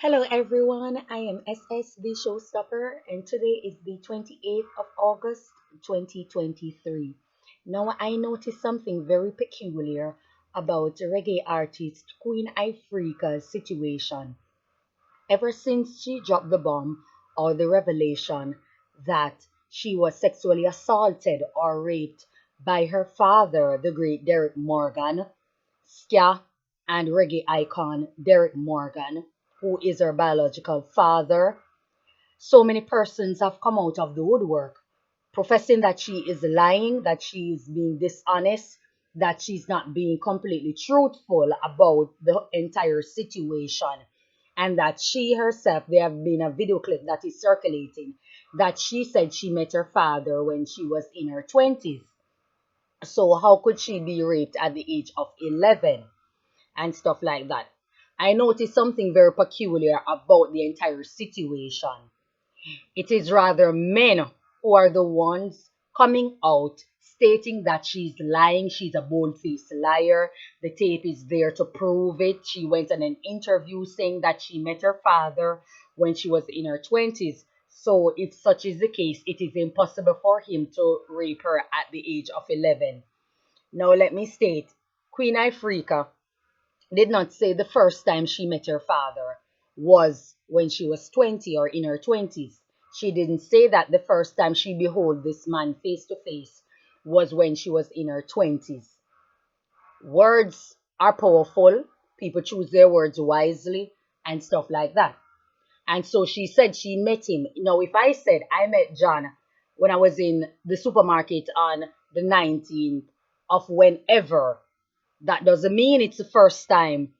Hello everyone, I am SSB Showstopper and today is the 28th of August 2023. Now I noticed something very peculiar about reggae artist Queen Ifrica's situation. Ever since she dropped the bomb or the revelation that she was sexually assaulted or raped by her father, the great Derek Morgan, ska and reggae icon Derek Morgan, who is her biological father. So many persons have come out of the woodwork professing that she is lying, that she is being dishonest, that she's not being completely truthful about the entire situation, and that she herself, there have been a video clip that is circulating, that she said she met her father when she was in her 20s. So, how could she be raped at the age of 11? And stuff like that. I noticed something very peculiar about the entire situation. It is rather men who are the ones coming out stating that she's lying, she's a bold-faced liar. The tape is there to prove it. She went on an interview saying that she met her father when she was in her 20s. So, if such is the case, it is impossible for him to rape her at the age of 11. Now, let me state Queen Ifrica did not say the first time she met her father was when she was 20 or in her 20s. She didn't say that the first time she behold this man face to face was when she was in her 20s. Words are powerful. People choose their words wisely and stuff like that. And so she said she met him. Now, if I said I met John when I was in the supermarket on the 19th of whenever, that doesn't mean it's the first time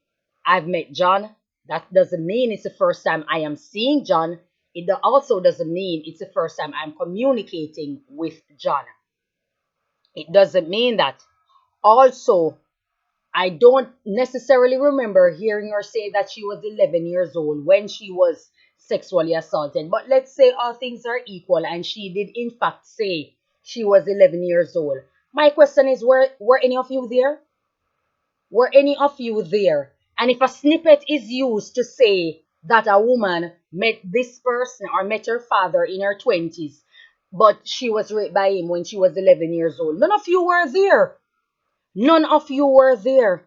I've met John. That doesn't mean it's the first time I am seeing John. It also doesn't mean it's the first time I'm communicating with John. It doesn't mean that. Also, I don't necessarily remember hearing her say that she was 11 years old when she was sexually assaulted. But let's say all things are equal and she did in fact say she was 11 years old. My question is, were any of you there? Were any of you there? And if a snippet is used to say that a woman met this person or met her father in her 20s, but she was raped by him when she was 11 years old, none of you were there. None of you were there.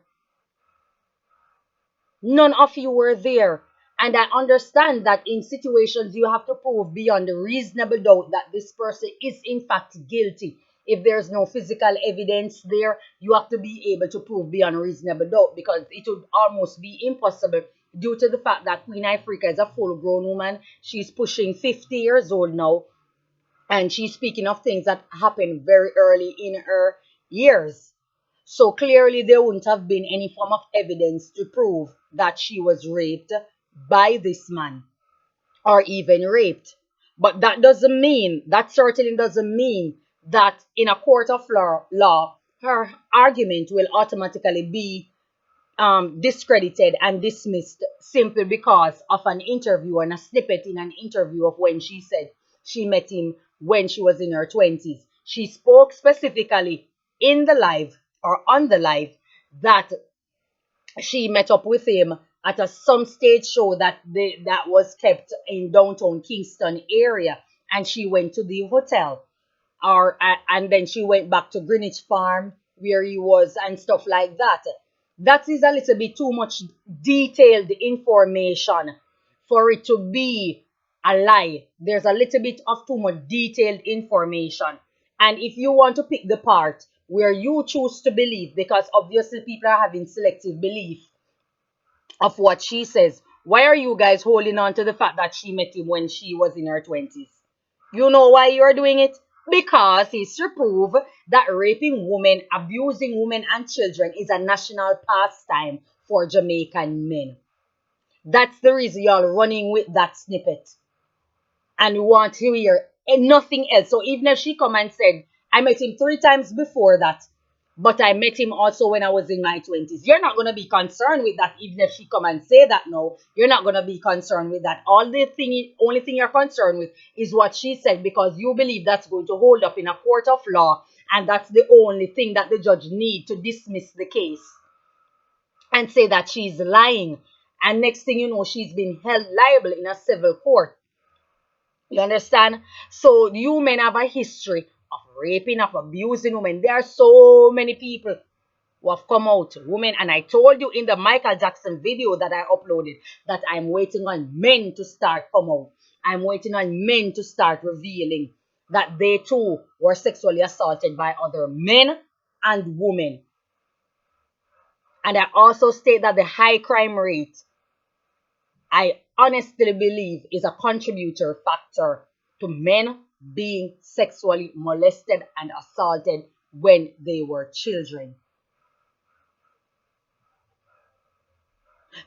None of you were there. And I understand that in situations you have to prove beyond a reasonable doubt that this person is in fact guilty. If there's no physical evidence there, you have to be able to prove beyond a reasonable doubt because it would almost be impossible due to the fact that Queen Ifrica is a full grown woman. She's pushing 50 years old now and she's speaking of things that happened very early in her years. So clearly, there wouldn't have been any form of evidence to prove that she was raped by this man or even raped. But that certainly doesn't mean that in a court of law her argument will automatically be discredited and dismissed simply because of an interview and a snippet in an interview of when she said she met him when she was in her 20s. She spoke specifically in the live or on the live that she met up with him at some stage show that was kept in downtown Kingston area, and she went to the hotel or and then she went back to Greenwich Farm where he was and stuff like that. That is a little bit too much detailed information for it to be a lie. There's a little bit of too much detailed information. And if you want to pick the part where you choose to believe, because obviously people are having selective belief of what she says, why are you guys holding on to the fact that she met him when she was in her 20s? You know why you're doing it? Because it's to prove that raping women, abusing women and children is a national pastime for Jamaican men. That's the reason y'all running with that snippet. And we want to hear nothing else. So even if she come and said, I met him 3 times before that, but I met him also when I was in my 20s. You're not going to be concerned with that. Even if she come and say that now, you're not going to be concerned with that. Only thing you're concerned with is what she said because you believe that's going to hold up in a court of law. And that's the only thing that the judge need to dismiss the case and say that she's lying. And next thing you know, she's been held liable in a civil court. You understand? So you men have a history of raping, of abusing women. There are so many people who have come out, women, and I told you in the Michael Jackson video that I uploaded that I'm waiting on men to start come out. I'm waiting on men to start revealing that they too were sexually assaulted by other men and women. And I also state that the high crime rate, I honestly believe, is a contributor factor to men being sexually molested and assaulted when they were children.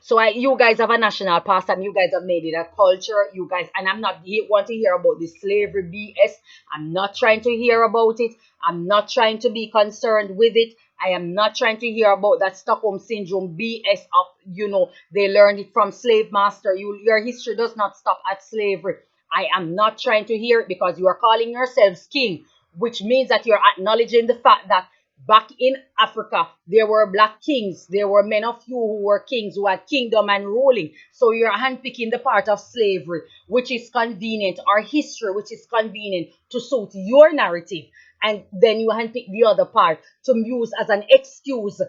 So you guys have a national past and you guys have made it a culture. You guys, and I'm not want to hear about the slavery BS. I'm not trying to hear about it. I'm not trying to be concerned with it. I am not trying to hear about that Stockholm syndrome BS of, they learned it from slave master. Your history does not stop at slavery. I am not trying to hear it because you are calling yourselves king, which means that you're acknowledging the fact that back in Africa, there were black kings. There were men of you who were kings, who had kingdom and ruling. So you're handpicking the part of slavery, which is convenient, or history, which is convenient to suit your narrative. And then you handpick the other part to use as an excuse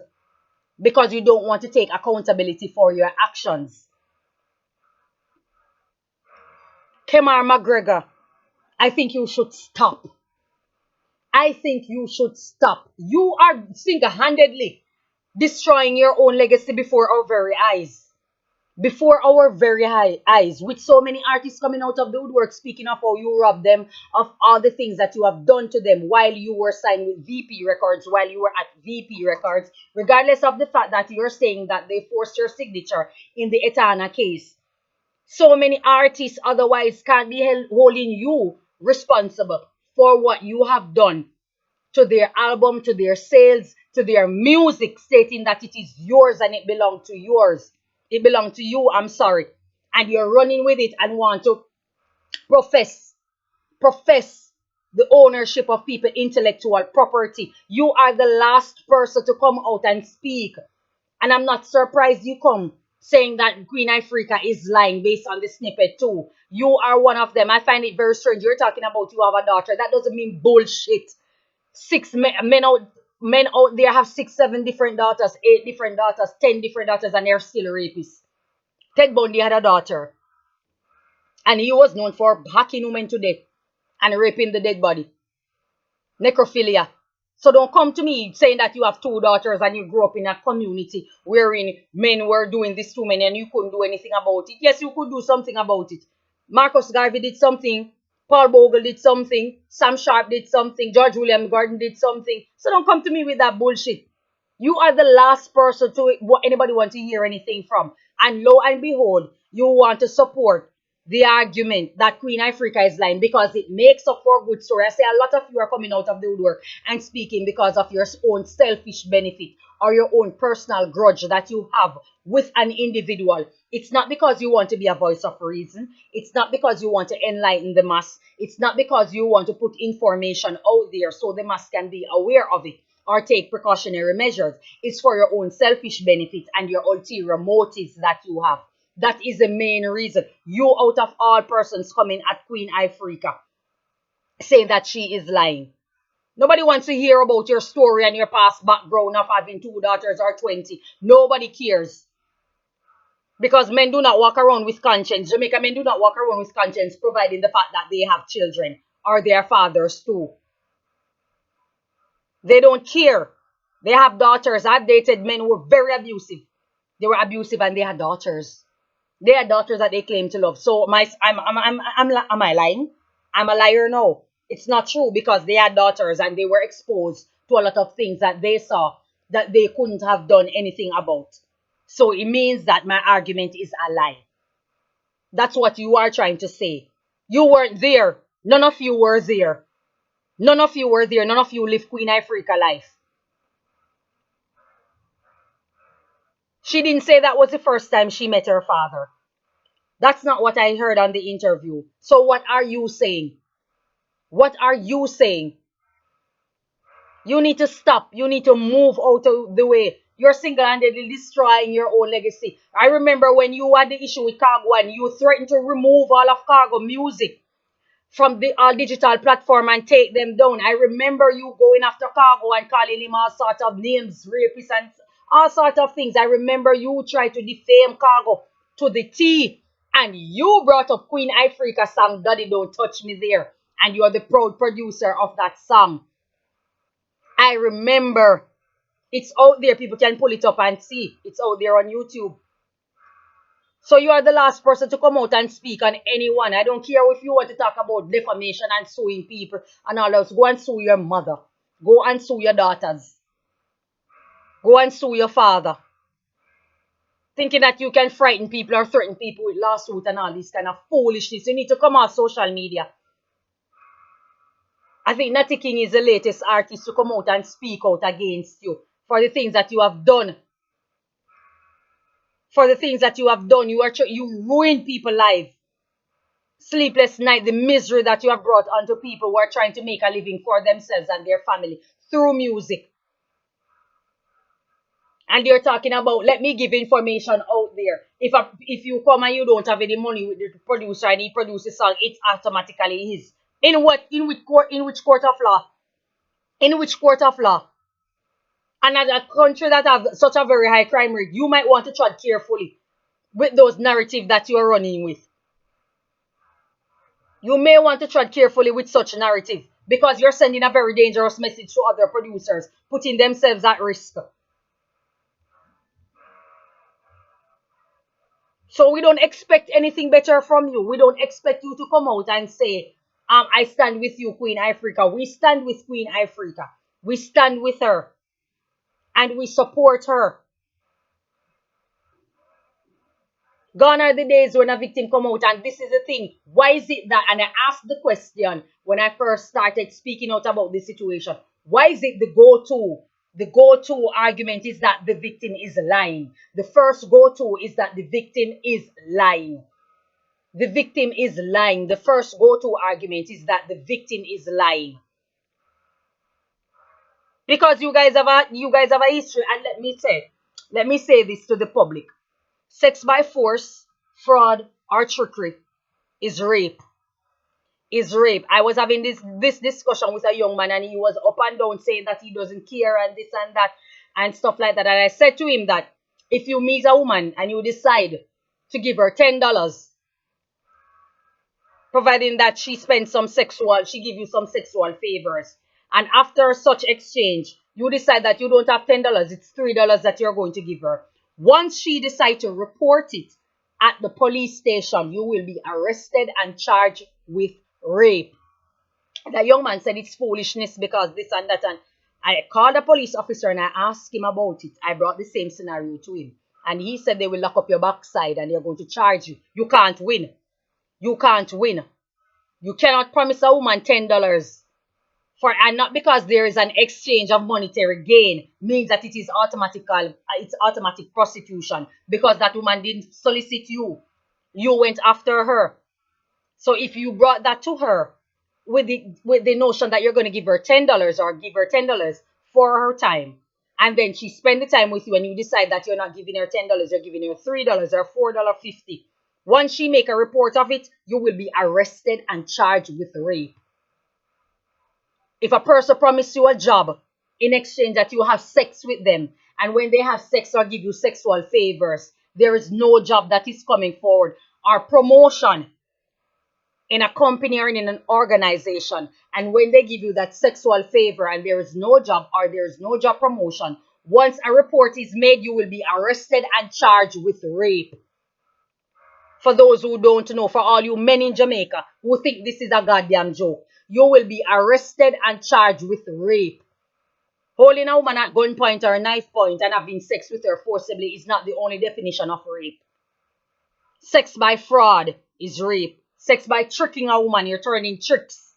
because you don't want to take accountability for your actions. KemarMcGregor, I think you should stop. I think you should stop. You are single-handedly destroying your own legacy before our very eyes. Before our very eyes, with so many artists coming out of the woodwork speaking of how you robbed them of all the things that you have done to them while you were signed with VP Records, while you were at VP Records, regardless of the fact that you're saying that they forced your signature in the Etana case. So many artists otherwise can't be holding you responsible for what you have done to their album, to their sales, to their music, stating that it is yours and it belonged to yours. It belonged to you, I'm sorry. And you're running with it and want to profess, profess the ownership of people, intellectual property. You are the last person to come out and speak. And I'm not surprised you come saying that Queen Ifrica is lying based on the snippet too. You are one of them. I find it very strange. You're talking about you have a daughter. That doesn't mean bullshit. Six men out there have 6, 7 different daughters, 8 different daughters, 10 different daughters, and they're still rapists. Ted Bundy had a daughter, and he was known for hacking women to death and raping the dead body. Necrophilia. So don't come to me saying that you have 2 daughters and you grew up in a community wherein men were doing this to men and you couldn't do anything about it. Yes, you could do something about it. Marcus Garvey did something. Paul Bogle did something. Sam Sharp did something. George William Gordon did something. So don't come to me with that bullshit. You are the last person to anybody want to hear anything from. And lo and behold, you want to support the argument that Queen Ifrica is lying because it makes up for a good story. I say a lot of you are coming out of the woodwork and speaking because of your own selfish benefit or your own personal grudge that you have with an individual. It's not because you want to be a voice of reason. It's not because you want to enlighten the mass. It's not because you want to put information out there so the mass can be aware of it or take precautionary measures. It's for your own selfish benefit and your ulterior motives that you have. That is the main reason. You, out of all persons, coming at Queen Ifrica saying that she is lying. Nobody wants to hear about your story and your past background of having 2 daughters or 20. Nobody cares. Because men do not walk around with conscience. Jamaica men do not walk around with conscience, providing the fact that they have children or their fathers too. They don't care. They have daughters. I've dated men who were very abusive. They were abusive and they had daughters. They had daughters that they claim to love. So am I lying? I'm a liar? No. It's not true because they had daughters and they were exposed to a lot of things that they saw that they couldn't have done anything about. So it means that my argument is a lie. That's what you are trying to say. You weren't there. None of you were there. None of you were there. None of you lived Queen Ifrica life. She didn't say that was the first time she met her father. That's not what I heard on the interview. So what are you saying? What are you saying? You need to stop. You need to move out of the way. You're single-handedly destroying your own legacy. I remember when you had the issue with Cargo and you threatened to remove all of Cargo music from the digital platform and take them down. I remember you going after Cargo and calling him all sorts of names, rapists and all sorts of things. I remember you tried to defame Cargo to the T, and you brought up Queen Ifrica song, Daddy Don't Touch Me There, and you're the proud producer of that song. I remember. It's out there. People can pull it up and see. It's out there on YouTube. So you are the last person to come out and speak on anyone. I don't care if you want to talk about defamation and suing people and all else. Go and sue your mother. Go and sue your daughters. Go and sue your father. Thinking that you can frighten people or threaten people with lawsuit and all this kind of foolishness. You need to come on social media. I think Natty King is the latest artist to come out and speak out against you for the things that you have done. For the things that you have done, you ruined people's lives. Sleepless night, the misery that you have brought onto people who are trying to make a living for themselves and their family through music. And you're talking about, let me give information out there. If you come and you don't have any money with the producer and he produces a song, it automatically is. In which court of law? In which court of law? And at a country that has such a very high crime rate, you might want to tread carefully with those narratives that you are running with. You may want to tread carefully with such narrative because you're sending a very dangerous message to other producers, putting themselves at risk. So we don't expect anything better from you. We don't expect you to come out and say, I stand with you, Queen Ifrica. We stand with Queen Ifrica. We stand with her. And we support her. Gone are the days when a victim come out, and this is the thing. Why is it that, and I asked the question when I first started speaking out about this situation, why is it the go-to argument is that the victim is lying? The first go-to is that the victim is lying. The victim is lying. The first go-to argument is that the victim is lying. Because you guys have a history, and let me say this to the public. Sex by force, fraud, or trickery is rape. Is rape. I was having this discussion with a young man, and he was up and down saying that he doesn't care and this and that and stuff like that. And I said to him that if you meet a woman and you decide to give her $10, providing that she give you some sexual favors, and after such exchange, you decide that you don't have $10, it's $3 that you're going to give her. Once she decides to report it at the police station, you will be arrested and charged with rape. The young man said it's foolishness because this and that. And I called a police officer and I asked him about it. I brought the same scenario to him. And he said they will lock up your backside and they're going to charge you. You can't win. You can't win. You cannot promise a woman $10. And not because there is an exchange of monetary gain means that it is automatic prostitution, because that woman didn't solicit you. You went after her. So if you brought that to her with the notion that you're going to give her $10 or give her $10 for her time, and then she spend the time with you and you decide that you're not giving her $10, you're giving her $3 or $4.50. Once she make a report of it, you will be arrested and charged with rape. If a person promises you a job in exchange that you have sex with them, and when they have sex or give you sexual favors, there is no job that is coming forward, or promotion in a company or in an organization, and when they give you that sexual favor and there is no job or there is no job promotion, once a report is made, you will be arrested and charged with rape. For those who don't know, for all you men in Jamaica who think this is a goddamn joke, you will be arrested and charged with rape. Holding a woman at gunpoint or knife point and having sex with her forcibly is not the only definition of rape. Sex by fraud is rape. Sex by tricking a woman, you're turning tricks,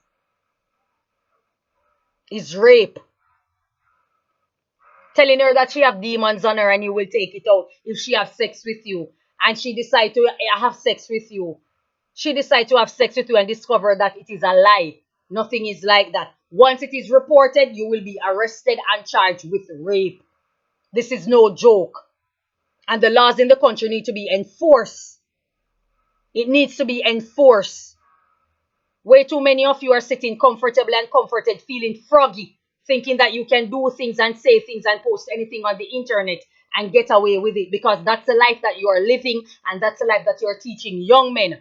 is rape. Telling her that she have demons on her and you will take it out if she have sex with you, and she decide to have sex with you. She decide to have sex with you and discover that it is a lie. Nothing is like that. Once it is reported, you will be arrested and charged with rape. This is no joke. And the laws in the country need to be enforced. It needs to be enforced. Way too many of you are sitting comfortable and comforted, feeling froggy, thinking that you can do things and say things and post anything on the internet and get away with it, because that's the life that you are living and that's the life that you're teaching young men.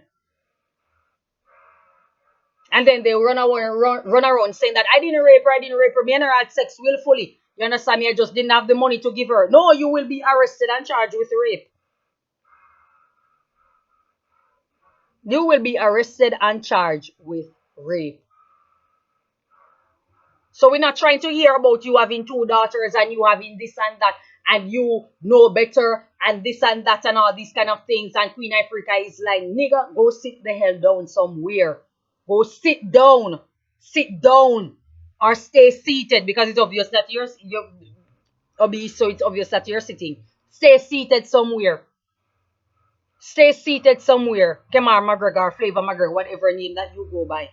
And then they run around saying that I didn't rape her, me and her had sex willfully. You understand me? I just didn't have the money to give her. No, you will be arrested and charged with rape. You will be arrested and charged with rape. So we're not trying to hear about you having two daughters and you having this and that and you know better and this and that and all these kind of things. And Queen Ifrica is like, nigga, go sit the hell down somewhere. Go sit down. Sit down. Or stay seated, because it's obvious that you're obese, so it's obvious that you're sitting. Stay seated somewhere. Stay seated somewhere. KemarMcGregor, Flavor McGregor, whatever name that you go by.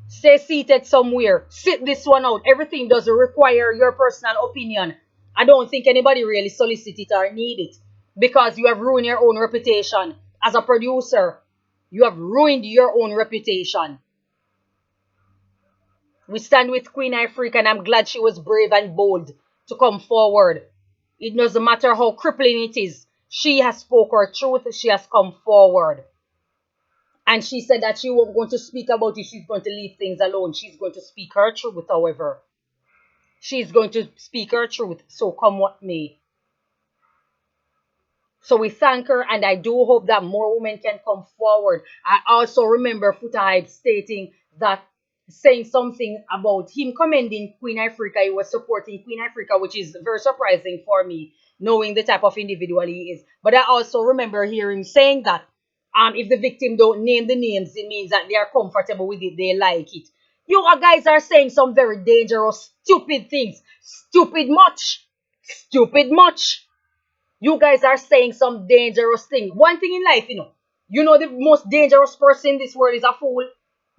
Stay seated somewhere. Sit this one out. Everything doesn't require your personal opinion. I don't think anybody really solicit it or need it, because you have ruined your own reputation. As a producer, you have ruined your own reputation. We stand with Queen Ifrica, and I'm glad she was brave and bold to come forward. It doesn't matter how crippling it is. She has spoke her truth. She has come forward. And she said that she wasn't going to speak about it. She's going to leave things alone. She's going to speak her truth, however. She's going to speak her truth. So come what may. So we thank her, and I do hope that more women can come forward. I also remember Futa stating that, saying something about him commending Queen Ifrica. He was supporting Queen Ifrica, which is very surprising for me, knowing the type of individual he is. But I also remember hearing saying that if the victim don't name the names, it means that they are comfortable with it, they like it. You guys are saying some very dangerous, stupid things. Stupid much. Stupid much. You guys are saying some dangerous thing. One thing in life, the most dangerous person in this world is a fool.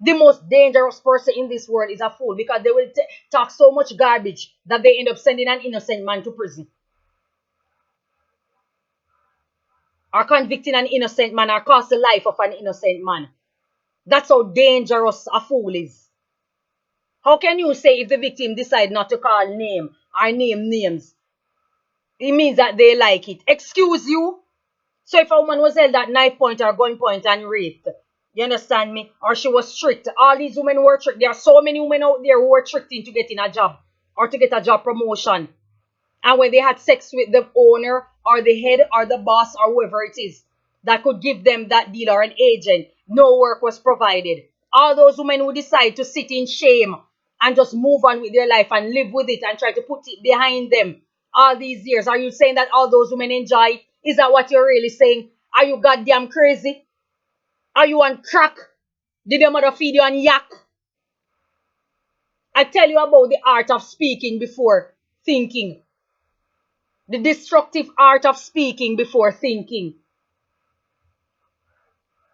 The most dangerous person in this world is a fool, because they will talk so much garbage that they end up sending an innocent man to prison. Or convicting an innocent man, or cost the life of an innocent man. That's how dangerous a fool is. How can you say if the victim decide not to call name or name names, it means that they like it? Excuse you? So if a woman was held at knife point or gun point and raped, you understand me? Or she was tricked. All these women were tricked. There are so many women out there who were tricked into getting a job or to get a job promotion. And when they had sex with the owner or the head or the boss or whoever it is that could give them that deal, or an agent, no work was provided. All those women who decide to sit in shame and just move on with their life and live with it and try to put it behind them all these years. Are you saying that all those women enjoy it? Is that what you're really saying? Are you goddamn crazy? Are you on crack? Did your mother feed you on yak? I tell you about the art of speaking before thinking. The destructive art of speaking before thinking.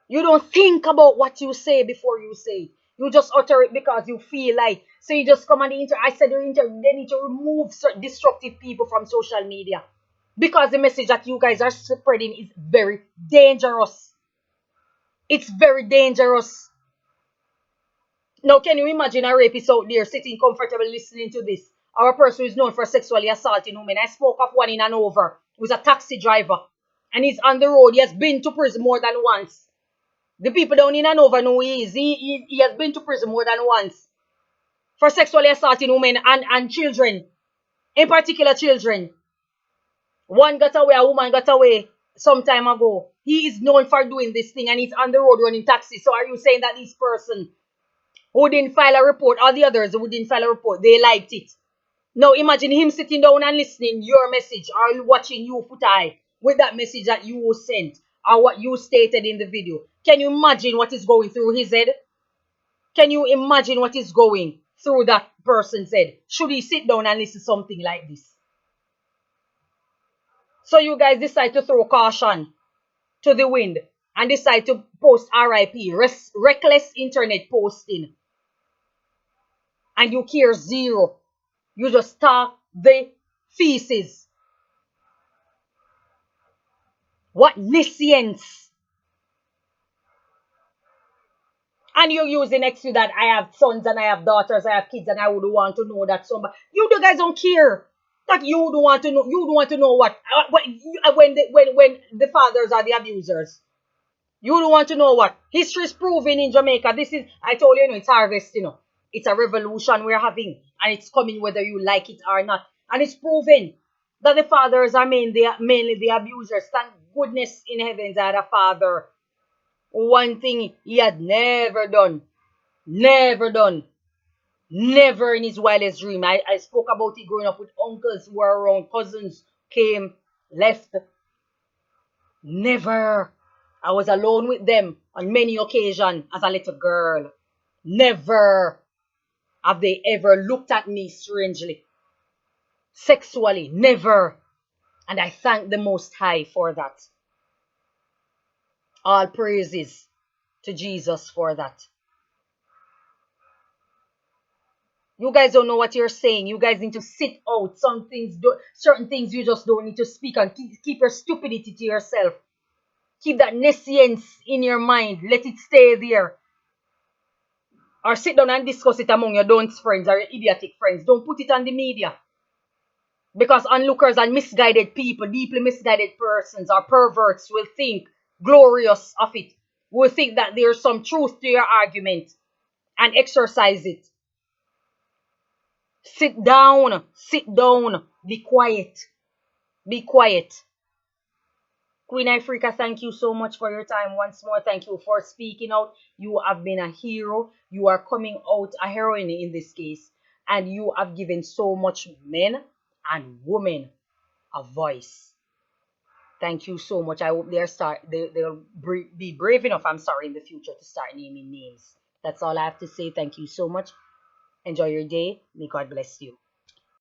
You don't think about what you say before you say it. You just utter it because you feel like. So you just come on the internet. I said they need to remove destructive people from social media, because the message that you guys are spreading is very dangerous. It's very dangerous. Now, can you imagine a rapist out there sitting comfortable listening to this? Or a person who is known for sexually assaulting women. I spoke of one in Hanover who's a taxi driver. And he's on the road. He has been to prison more than once. The people down in Hanover know who he is. He has been to prison more than once for sexually assaulting women and children. In particular, children. One got away, a woman got away some time ago. He is known for doing this thing, and he's on the road running taxi. So are you saying that this person who didn't file a report, or the others who didn't file a report, they liked it? Now imagine him sitting down and listening your message, or watching you Futai with that message that you sent, or what you stated in the video. Can you imagine what is going through his head? Can you imagine what is going through that person's head? Should he sit down and listen to something like this? So you guys decide to throw caution to the wind and decide to post RIP, reckless internet posting. And you care zero. You just talk the feces. What nescience. And you're using next to that, I have sons and I have daughters, I have kids, and I would want to know that somebody. You the guys don't care. That you would want to know. You would want to know when the fathers are the abusers. You don't want to know what history is proving in Jamaica. This is, I told you, it's harvest. It's a revolution we're having, and it's coming whether you like it or not. And it's proven that the fathers are mainly the abusers. Thank goodness in heavens I had a father. One thing he had never done. Never done. Never in his wildest dream. I spoke about it growing up with uncles who were around, cousins came, left. Never. I was alone with them on many occasions as a little girl. Never have they ever looked at me strangely, sexually. Never. And I thank the Most High for that. All praises to Jesus for that. You guys don't know what you're saying. You guys need to sit out. Certain things you just don't need to speak, and keep your stupidity to yourself. Keep that nescience in your mind. Let it stay there. Or sit down and discuss it among your don'ts friends or your idiotic friends. Don't put it on the media. Because onlookers and misguided people, deeply misguided persons or perverts will think glorious of it. Will think that there's some truth to your argument and exercise it. Sit down. Sit down. Be quiet. Be quiet. Queen Ifrica, thank you so much for your time once more. Thank you for speaking out. You have been a hero. You are coming out a heroine in this case. And you have given so much men and women a voice. Thank you so much. I hope they'll be brave enough, I'm sorry, in the future to start naming names. That's all I have to say. Thank you so much. Enjoy your day. May God bless you.